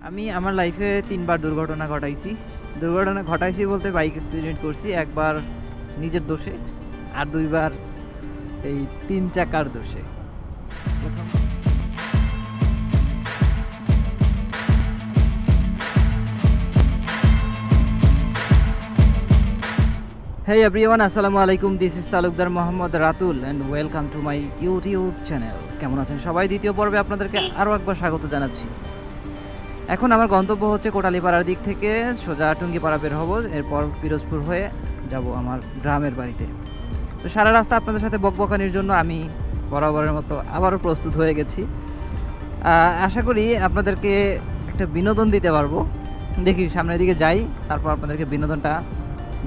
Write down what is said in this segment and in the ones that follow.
আমি আমার লাইফে 3বার দুর্ঘটনা ঘটাইছি বলতে বাইক অ্যাক্সিডেন্ট করছি, একবার নিজের দোষে আর 2বার এই 3 চাকার দোষে। প্রথম Hey everyone, আসসালামু আলাইকুম। This is Talukdar Mohammad Ratul and welcome to my YouTube channel. কেমন আছেন সবাই? দ্বিতীয় পর্বে আপনাদেরকে আরও একবার স্বাগত জানাচ্ছি। এখন আমার গন্তব্য হচ্ছে কোটালীপাড়ার দিক থেকে সোজা টুঙ্গিপাড়া বের হব, এরপর পিরোজপুর হয়ে যাব আমার গ্রামের বাড়িতে। তো সারা রাস্তা আপনাদের সাথে বকবকানির জন্য আমি বরাবরের মতো আবারও প্রস্তুত হয়ে গেছি। আশা করি আপনাদেরকে একটা বিনোদন দিতে পারবো। দেখি সামনের দিকে যাই, তারপর আপনাদেরকে বিনোদনটা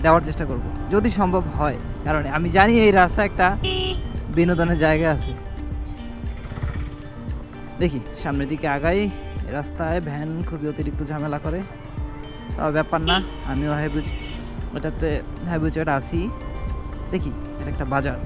দেওয়ার চেষ্টা করব যদি সম্ভব হয়, কারণ আমি জানি এই রাস্তা একটা বিনোদনের জায়গা আছে। দেখি সামনের দিকে আগাই। রাস্তায় ভ্যান খুবই অতিরিক্ত ঝামেলা করে, তবে ব্যাপার না, আমিও হাইবুজটা আছি। দেখি এটা একটা বাজার।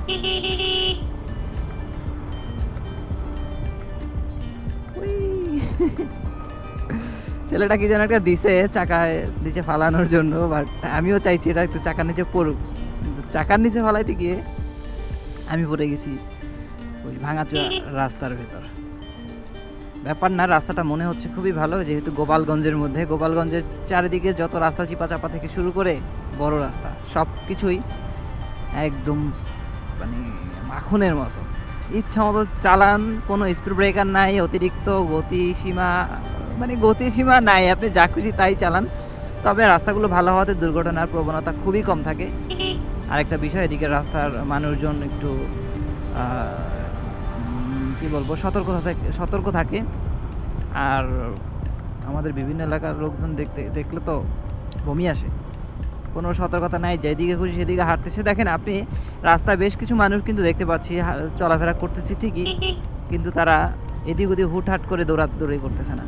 ছেলেটা কি যেন একটা দিছে, চাকায় নিচে ফালানোর জন্য, বাট আমিও চাইছি এটা একটু চাকার নিচে পড়ুক, কিন্তু চাকার নিচে ফালাইতে গিয়ে আমি পড়ে গেছি ওই ভাঙাচোরা রাস্তার ভেতর। ব্যাপার না, রাস্তাটা মনে হচ্ছে খুবই ভালো, যেহেতু গোপালগঞ্জের চারিদিকে যত রাস্তা চিপাচাপা থেকে শুরু করে বড় রাস্তা সব কিছুই একদম মানে মাখনের মতো, ইচ্ছা মতো চালান, কোনো স্পিড ব্রেকার নাই, অতিরিক্ত গতিসীমা নাই, আপনি যা খুশি তাই চালান। তবে রাস্তাগুলো ভালো হওয়াতে দুর্ঘটনার প্রবণতা খুবই কম থাকে। আরেকটা বিষয়, এদিকে রাস্তার মানুষজন একটু কি বলবো সতর্ক থাকে। আর আমাদের বিভিন্ন এলাকার লোকজন দেখলে তো বমি আসে, কোনো সতর্কতা নাই, যেদিকে খুশি সেদিকে হাঁটতেছে। দেখেন আপনি রাস্তায় বেশ কিছু মানুষ কিন্তু দেখতে পাচ্ছি চলাফেরা করতেছে ঠিকই, কিন্তু তারা এদিক ওদিক হুটহাট করে দৌড়াদৌড়ি করতেছে না।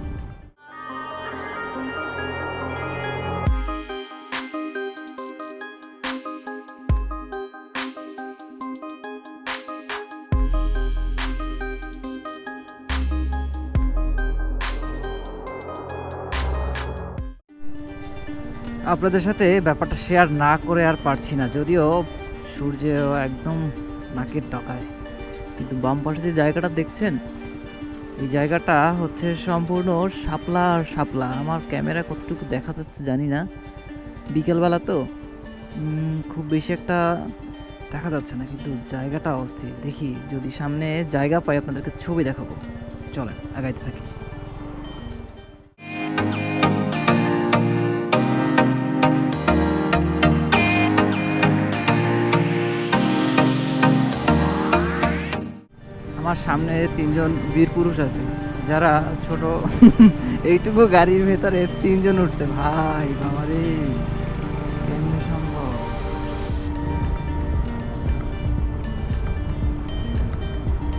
আপনাদের সাথে ব্যাপারটা শেয়ার না করে আর পারছি না, যদিও সূর্য একদম নাকের ডগায়, কিন্তু বাম পাশে যে জায়গাটা দেখছেন, এই জায়গাটা হচ্ছে সম্পূর্ণ শাপলা আর শাপলা। আমার ক্যামেরা কতটুকু দেখা যাচ্ছে জানি না, বিকেলবেলা তো খুব বেশি একটা দেখা যাচ্ছে না, কিন্তু জায়গাটা অস্থির। দেখি যদি সামনে জায়গা পাই আপনাদেরকে ছবি দেখাবো। চলেন আগাইতে থাকি। আমার সামনে 3জন বীর পুরুষ আছে, যারা ছোট এইটুকু গাড়ির ভেতরে 3জন উঠছে। ভাই বাবারে, কেমনে সম্ভব?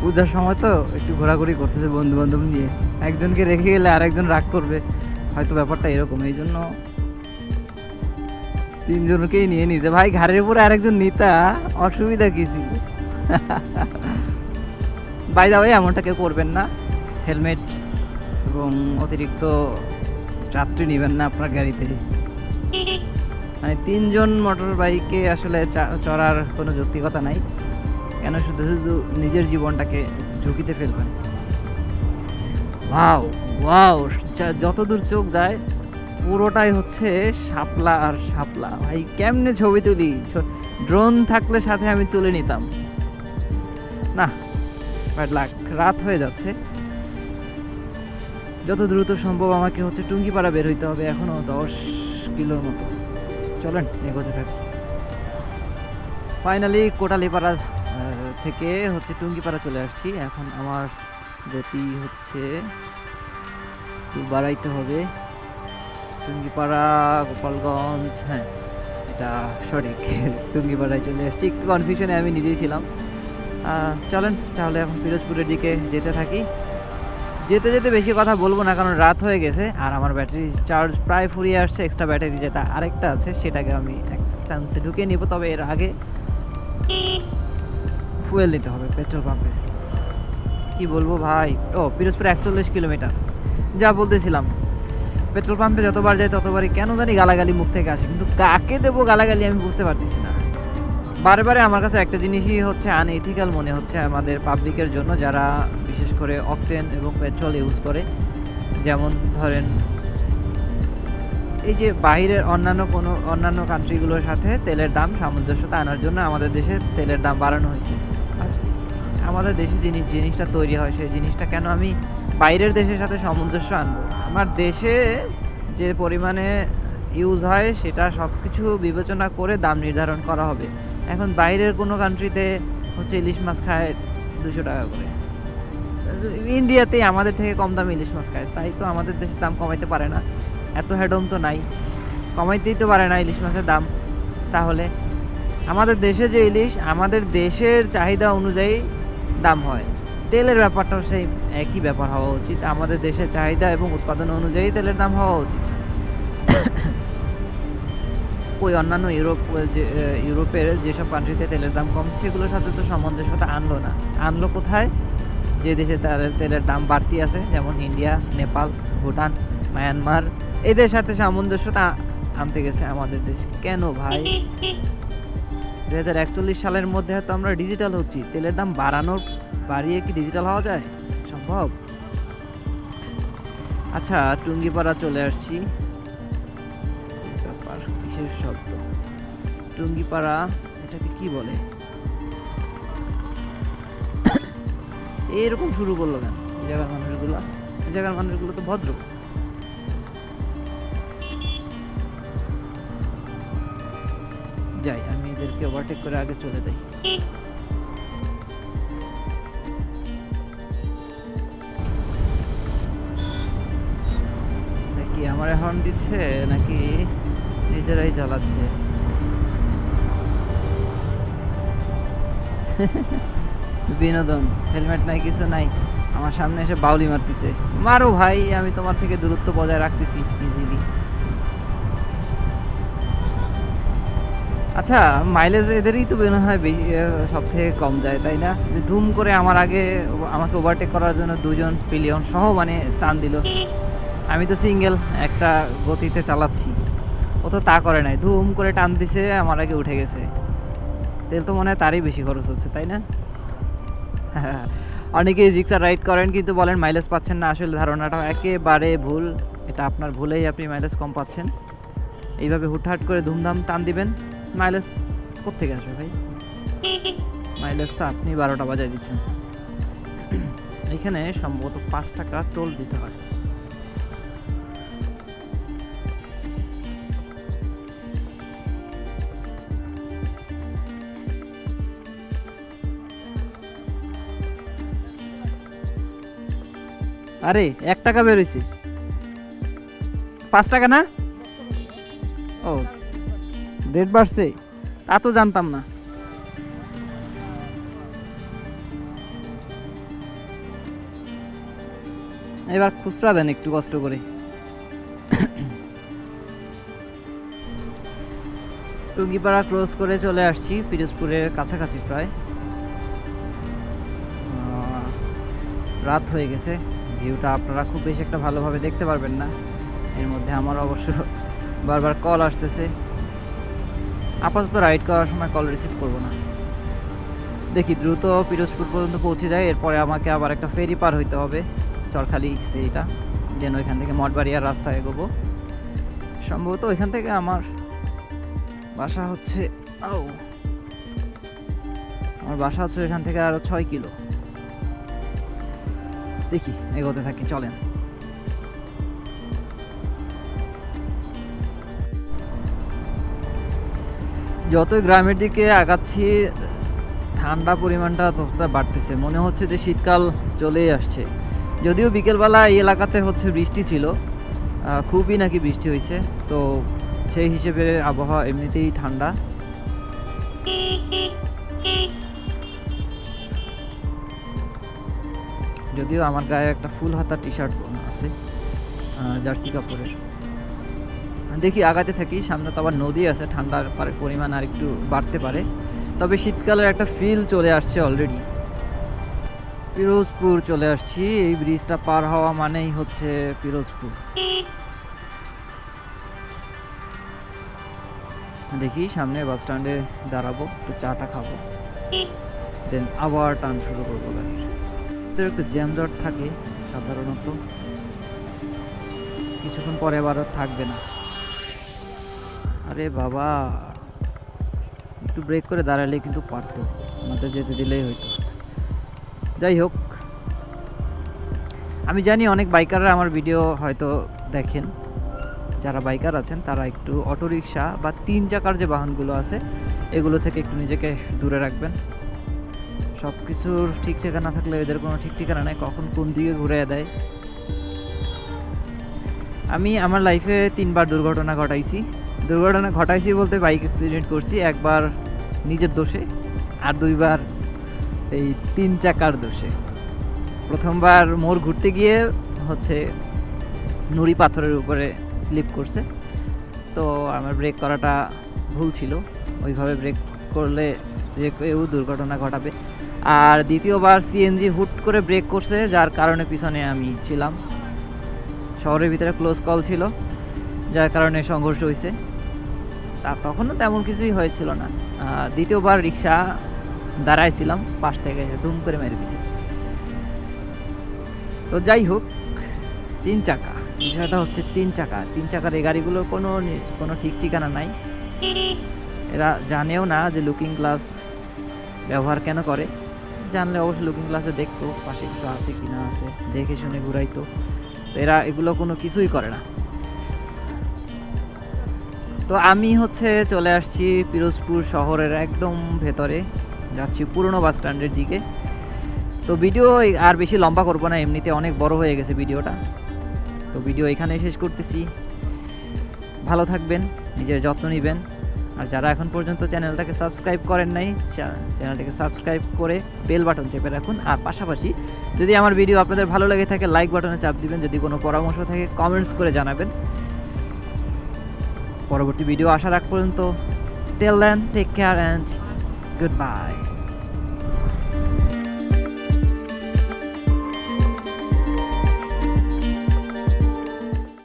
পূজার সময় তো একটু ঘোরাঘুরি করতেছে বন্ধু বান্ধব নিয়ে, একজনকে রেখে গেলে আরেকজন রাগ করবে, হয়তো ব্যাপারটা এরকম, এই জন্য 3জনকেই নিয়ে নিয়েছে। ভাই ঘাড়ের উপরে আরেকজন নিতা, অসুবিধা কি ছিল? বাই দা ওয়ে, এমনটা কেউ করবেন না। হেলমেট এবং অতিরিক্ত যাত্রী নেবেন না আপনার গাড়িতে। মানে 3জন মোটর বাইকে আসলে চড়ার কোনো যৌক্তিকতা নাই, কেন শুধু শুধু নিজের জীবনটাকে ঝুঁকিতে ফেলবেন। ওয়াও, যত দূর চোখ যায় পুরোটাই হচ্ছে শাপলা আর শাপলা। ভাই কেমনে ছবি তুলি, ড্রোন থাকলে সাথে আমি তুলে নিতাম না। রাত হয়ে যাচ্ছে, যত দ্রুত সম্ভব আমাকে হচ্ছে টুঙ্গিপাড়া বের হইতে হবে, এখনো 10 কিলোর মতো। চলেন এগোতে থাকি। ফাইনালি কোটালীপাড়া থেকে হচ্ছে টুঙ্গিপাড়া চলে আসছি। এখন আমার গতি হচ্ছে একটু বাড়াইতে হবে। টুঙ্গিপাড়া গোপালগঞ্জ, হ্যাঁ এটা সঠিক, টুঙ্গিপাড়ায় চলে আসছি। একটু কনফিউশনে আমি নিজেই ছিলাম। চলেন তাহলে এখন পিরোজপুরের দিকে যেতে থাকি। যেতে যেতে বেশি কথা বলবো না, কারণ রাত হয়ে গেছে আর আমার ব্যাটারি চার্জ প্রায় ফুরিয়ে আসছে। এক্সট্রা ব্যাটারি যেটা আরেকটা আছে সেটাকে আমি এক চান্সে ঢুকিয়ে নিব, তবে এর আগে ফুয়েল নিতে হবে পেট্রোল পাম্পে। কি বলবো ভাই, পিরোজপুর 41 কিলোমিটার, যা বলতেছিলাম পেট্রোল পাম্পে যতবার যাই ততবারই কেন জানি গালাগালি মুখ থেকে আসে, কিন্তু কাকে দেবো গালাগালি আমি বুঝতে পারতেছি না। বারে বারে আমার কাছে একটা জিনিসই হচ্ছে আনএথিক্যাল মনে হচ্ছে আমাদের পাবলিকের জন্য, যারা বিশেষ করে অকটেন এবং পেট্রোল ইউজ করে। যেমন ধরেন এই যে বাইরের অন্যান্য কান্ট্রিগুলোর সাথে তেলের দাম সামঞ্জস্যতা আনার জন্য আমাদের দেশে তেলের দাম বাড়ানো হয়েছে। আর আমাদের দেশে জিনিসটা তৈরি হয়, সেই জিনিসটা কেন আমি বাইরের দেশের সাথে সামঞ্জস্য আনবো? আমার দেশে যে পরিমাণে ইউজ হয় সেটা সব কিছু বিবেচনা করে দাম নির্ধারণ করা হবে। এখন বাইরের কোনো কান্ট্রিতে হচ্ছে ইলিশ মাছ খায় 200 টাকা করে, ইন্ডিয়াতেই আমাদের থেকে কম দামে ইলিশ মাছ খায়, তাই তো আমাদের দেশে দাম কমাইতে পারে না। এত হেডম তো নাই, কমাইতেই তো পারে না ইলিশ মাছের দাম। তাহলে আমাদের দেশে যে ইলিশ আমাদের দেশের চাহিদা অনুযায়ী দাম হয়, তেলের ব্যাপারটাও সেই একই ব্যাপার হওয়া উচিত। আমাদের দেশের চাহিদা এবং উৎপাদন অনুযায়ী তেলের দাম হওয়া উচিত। ওই অন্যান্য ইউরোপের যেসব কান্ট্রিতে তেলের দাম কম সেগুলোর সাথে তো সামঞ্জস্যতা আনলো কোথায়? যে দেশে তেলের দাম বাড়তি আছে, যেমন ইন্ডিয়া, নেপাল, ভুটান, মায়ানমার, এদের সাথে সামঞ্জস্যতা আনতে গেছে আমাদের দেশ। কেন ভাই? 2041 সালের মধ্যে হয়তো আমরা ডিজিটাল হচ্ছি, তেলের দাম বাড়িয়ে কি ডিজিটাল হওয়া যায়? সম্ভব? আচ্ছা, টুঙ্গিপাড়া চলে আসছি। ব্যাপার কিসের শব্দ? টুঙ্গিপাড়া এটাকে কি বলে? এরকম শুরু করলো কেন এই জায়গার মানুষগুলো তো ভদ্র। যাই, আমি এদেরকে ওভারটেক করে আগে চলে যাই। নাকি আমার হর্ন দিচ্ছে নাকি নিজেরাই চালাচ্ছে? বিনোদন, হেলমেট নাই, কিছু নাই, আমার সামনে এসে বাউলি মারতেছে। মারো ভাই, আমি তোমার থেকে দূরত্ব বজায় রাখতেছি ইজিলি। আচ্ছা, মাইলেজ এদেরই তো মনে হয় বেশি, সব থেকে কম যায়, তাই না? যে ধুম করে আমাকে ওভারটেক করার জন্য দুজন পিলিয়ন সহ মানে টান দিল। আমি তো সিঙ্গেল একটা গতিতে চালাচ্ছি, ও তো তা করে নাই, ধুম করে টান দিছে, আমার আগে উঠে গেছে। তেল তো মনে হয় তারই বেশি খরচ হচ্ছে, তাই না? অনেকেই জিক্সার রাইড করেন কিন্তু বলেন মাইলেজ পাচ্ছেন না। আসলে ধারণাটা একেবারে ভুল, এটা আপনার ভুলেই আপনি মাইলেজ কম পাচ্ছেন। এইভাবে হুটহাট করে ধুমধাম টান দিবেন, মাইলেজ কোত্থেকে আসবে ভাই? মাইলেজ তো আপনি 12টা বাজায় দিচ্ছেন। এখানে সম্ভবত 5 টাকা টোল দিতে হয়। আরে 1 টাকা বেরোইছে, 5 টাকা না? ও, রেট বাড়ছে, তা তো জানতাম না। এবার খুচরা দেন একটু কষ্ট করে। টুঙ্গিপাড়া ক্রস করে চলে আসছি পিরোজপুরের কাছাকাছি প্রায়। রাত হয়ে গেছে, ভিউটা আপনারা খুব বেশি একটা ভালোভাবে দেখতে পারবেন না। এর মধ্যে আমার অবশ্য বারবার কল আসতেছে। আপাতত রাইড করার সময় কল রিসিভ করব না, দেখি দ্রুত পিরোজপুর পর্যন্ত পৌঁছে যায়। এরপরে আমাকে আবার একটা ফেরি পার হইতে হবে, চরখালি ফেরিটা, যেন ওইখান থেকে মঠবাড়িয়ার রাস্তায় এগোবো। সম্ভবত ওইখান থেকে আমার বাসা হচ্ছে এখান থেকে আরো 6 কিলো। দেখি, এগোতে থাকি, চলেন। যতই গ্রামের দিকে আগাচ্ছি ঠান্ডা পরিমাণটা ততটা বাড়তেছে, মনে হচ্ছে যে শীতকাল চলেই আসছে। যদিও বিকেলবেলা এই এলাকাতে হচ্ছে বৃষ্টি ছিল, খুবই নাকি বৃষ্টি হয়েছে, তো সেই হিসেবে আবহাওয়া এমনিতেই ঠান্ডা। যদিও আমার গায়ে একটা ফুল হাতা টি শার্ট আছে জার্সি কাপড়ের। দেখি আগাতে থাকি, সামনে তো আবার নদী আছে, ঠান্ডার পরিমাণ আর একটু বাড়তে পারে। তবে শীতকালের একটা ফিল চলে আসছে অলরেডি। পিরোজপুর চলে আসছি, এই ব্রিজটা পার হওয়া মানেই হচ্ছে পিরোজপুর। দেখি সামনে বাস স্ট্যান্ডে দাঁড়াবো, একটু চাটা খাবো, দেন আবার টান শুরু করবো গাড়ির। এদের একটু জ্যামজট থাকে সাধারণত, কিছুক্ষণ পরে আবার আর থাকবে না। আরে বাবা, একটু ব্রেক করে দাঁড়ালে কিন্তু পারতো, আমাদের যেতে দিলেই হয়তো। যাই হোক, আমি জানি অনেক বাইকাররা আমার ভিডিও হয়তো দেখেন, যারা বাইকার আছেন তারা একটু অটোরিকশা বা 3 চাকার যে বাহনগুলো আছে এগুলো থেকে একটু নিজেকে দূরে রাখবেন। সব কিছুর ঠিক ঠিকানা না থাকলে এদের কোনো ঠিক ঠিকানা নেই, কখন কোন দিকে ঘুরে দেয়। আমি আমার লাইফে 3বার দুর্ঘটনা ঘটাইছি বলতে বাইক অ্যাক্সিডেন্ট করছি, একবার নিজের দোষে আর 2বার এই 3 চাকার দোষে। প্রথমবার মোড় ঘুরতে গিয়ে হচ্ছে নুড়ি পাথরের উপরে স্লিপ করছে, তো আমার ব্রেক করাটা ভুল ছিল, ওইভাবে ব্রেক করলে যে কেউ দুর্ঘটনা ঘটাবে। আর দ্বিতীয়বার সিএনজি হুট করে ব্রেক করছে, যার কারণে পিছনে আমি ছিলাম। শহরের ভিতরে ক্লোজ কল ছিল, যার কারণে সংঘর্ষ হয়েছে। তা তখনও তেমন কিছুই হয়েছিল না। দ্বিতীয়বার রিক্সা দাঁড়াইছিলাম, পাশ থেকে দুম করে মেরে দিছে। তো যাই হোক, 3 চাকা, বিষয়টা হচ্ছে 3 চাকার এই গাড়িগুলোর কোনো ঠিক ঠিকানা নাই। এরা জানেও না যে লুকিং গ্লাস ব্যবহার কেন করে। জানলে অবশ্যই লুকিং গ্লাসে দেখতো পাশে কিছু আছে কি না আছে, দেখে শুনে ঘুরাইতো। তো এরা এগুলো কোনো কিছুই করে না। তো আমি হচ্ছে চলে আসছি পিরোজপুর শহরের একদম ভেতরে, যাচ্ছি পুরনো বাস স্ট্যান্ডের দিকে। তো ভিডিও আর বেশি লম্বা করবো না, এমনিতে অনেক বড় হয়ে গেছে ভিডিওটা। তো ভিডিও এখানে শেষ করতেছি। ভালো থাকবেন, নিজের যত্ন নেবেন। আর যারা এখন পর্যন্ত চ্যানেলটাকে সাবস্ক্রাইব করেন নাই, চ্যানেলটাকে সাবস্ক্রাইব করে বেল বাটন চেপে রাখুন। আর পাশাপাশি যদি আমার ভিডিও আপনাদের ভালো লেগে থাকে লাইক বাটনে চাপ দিবেন, যদি কোনো পরামর্শ থাকে কমেন্টস করে জানাবেন। পরবর্তী ভিডিও আসার আগ পর্যন্ত till then, take care and good by.